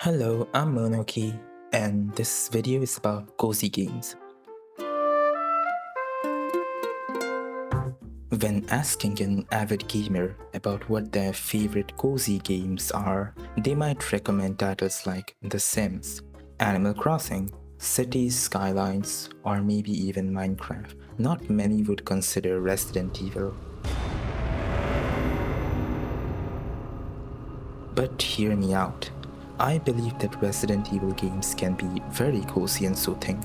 Hello, I'm moonookie, and this video is about cozy games. When asking an avid gamer about what their favorite cozy games are, they might recommend titles like The Sims, Animal Crossing, Cities Skylines, or maybe even Minecraft. Not many would consider Resident Evil. But hear me out. I believe that Resident Evil games can be very cozy and soothing.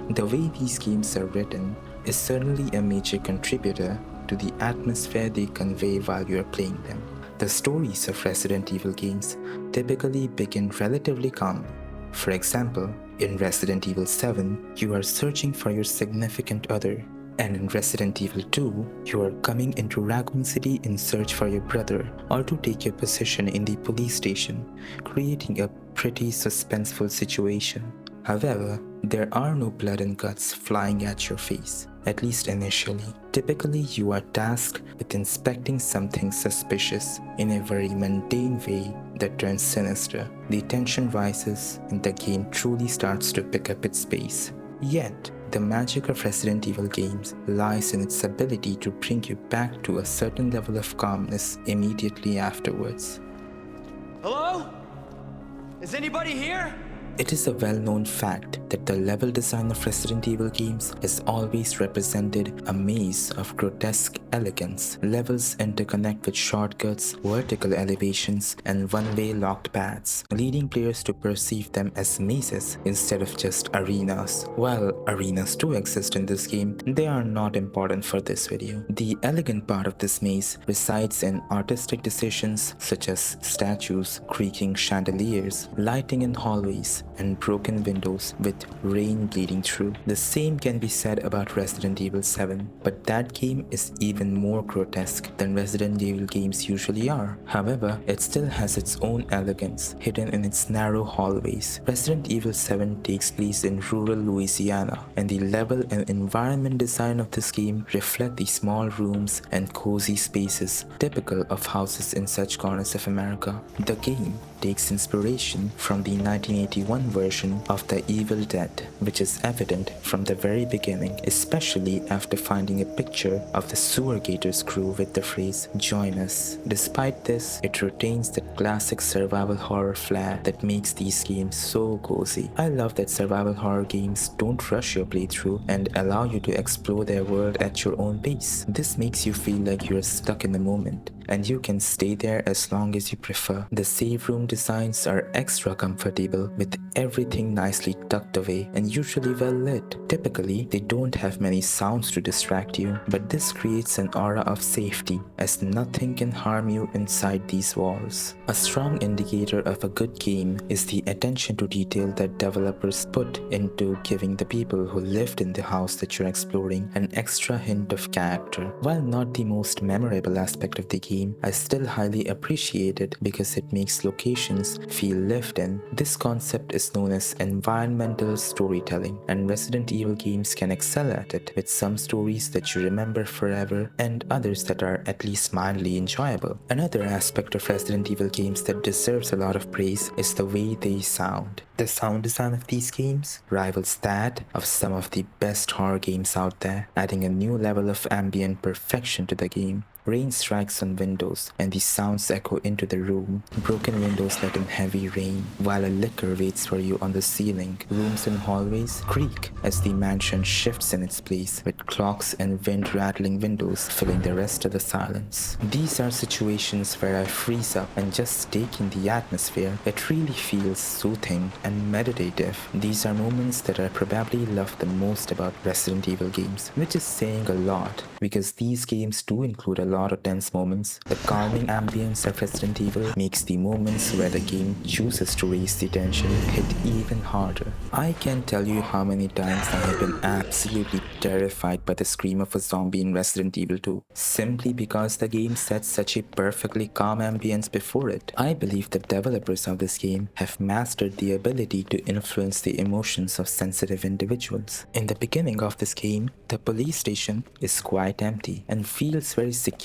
The way these games are written is certainly a major contributor to the atmosphere they convey while you are playing them. The stories of Resident Evil games typically begin relatively calmly. For example, in Resident Evil 7, you are searching for your significant other, and in Resident Evil 2, you are coming into Raccoon City in search for your brother or to take your position in the police station, creating a pretty suspenseful situation. However, there are no blood and guts flying at your face, at least initially. Typically, you are tasked with inspecting something suspicious in a very mundane way that turns sinister. The tension rises and the game truly starts to pick up its pace. Yet, the magic of Resident Evil games lies in its ability to bring you back to a certain level of calmness immediately afterwards. Hello? Is anybody here? It is a well-known fact that the level design of Resident Evil games has always represented a maze of grotesque elegance. Levels interconnect with shortcuts, vertical elevations, and one-way locked paths, leading players to perceive them as mazes instead of just arenas. While arenas do exist in this game, they are not important for this video. The elegant part of this maze resides in artistic decisions such as statues, creaking chandeliers, lighting in hallways, and broken windows with rain bleeding through. The same can be said about Resident Evil 7, but that game is even more grotesque than Resident Evil games usually are. However, it still has its own elegance hidden in its narrow hallways. Resident Evil 7 takes place in rural Louisiana, and the level and environment design of this game reflect the small rooms and cozy spaces typical of houses in such corners of America. The game takes inspiration from the 1981 version of The Evil Dead, which is evident from the very beginning, especially after finding a picture of the Sewer Gators crew with the phrase, "Join us." Despite this, it retains that classic survival horror flair that makes these games so cozy. I love that survival horror games don't rush your playthrough and allow you to explore their world at your own pace. This makes you feel like you're stuck in the moment, and you can stay there as long as you prefer. The save room designs are extra comfortable with everything nicely tucked away and usually well lit. Typically, they don't have many sounds to distract you, but this creates an aura of safety as nothing can harm you inside these walls. A strong indicator of a good game is the attention to detail that developers put into giving the people who lived in the house that you're exploring an extra hint of character. While not the most memorable aspect of the game, I still highly appreciate it because it makes locations feel lived in. This concept is known as environmental storytelling, and Resident Evil games can excel at it, with some stories that you remember forever and others that are at least mildly enjoyable. Another aspect of Resident Evil games that deserves a lot of praise is the way they sound. The sound design of these games rivals that of some of the best horror games out there, adding a new level of ambient perfection to the game. Rain strikes on windows and the sounds echo into the room. Broken windows let in heavy rain, while a licker waits for you on the ceiling. Rooms and hallways creak as the mansion shifts in its place, with clocks and wind-rattling windows filling the rest of the silence. These are situations where I freeze up and just take in the atmosphere. It really feels soothing and meditative. These are moments that I probably love the most about Resident Evil games, which is saying a lot because these games do include a lot of tense moments. The calming ambience of Resident Evil makes the moments where the game chooses to raise the tension hit even harder. I can't tell you how many times I have been absolutely terrified by the scream of a zombie in Resident Evil 2, simply because the game sets such a perfectly calm ambience before it. I believe the developers of this game have mastered the ability to influence the emotions of sensitive individuals. In the beginning of this game, the police station is quite empty and feels very secure,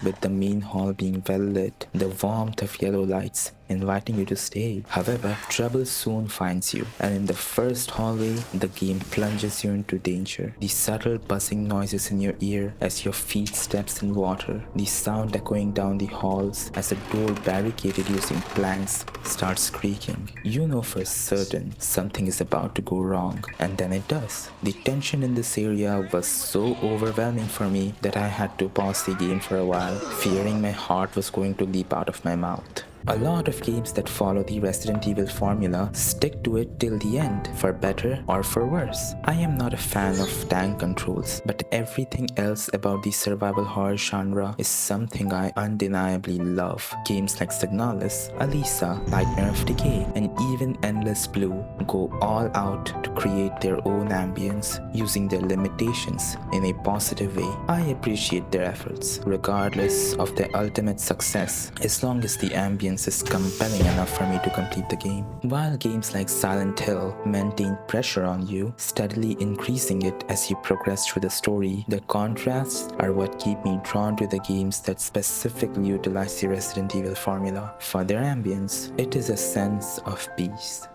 with the main hall being well lit. The warmth of yellow lights inviting you to stay. However, trouble soon finds you, and in the first hallway, the game plunges you into danger. The subtle buzzing noises in your ear as your feet steps in water, the sound echoing down the halls as a door barricaded using planks starts creaking. You know for certain something is about to go wrong, and then it does. The tension in this area was so overwhelming for me that I had to pause the game for a while, fearing my heart was going to leap out of my mouth. A lot of games that follow the Resident Evil formula stick to it till the end, for better or for worse. I am not a fan of tank controls, but everything else about the survival horror genre is something I undeniably love. Games like Signalis, Alisa, Nightmare of Decay, and even Endless Blue go all out to create their own ambience, using their limitations in a positive way. I appreciate their efforts, regardless of their ultimate success, as long as the ambience is compelling enough for me to complete the game. While games like Silent Hill maintain pressure on you, steadily increasing it as you progress through the story, the contrasts are what keep me drawn to the games that specifically utilize the Resident Evil formula. For their ambience, it is a sense of peace.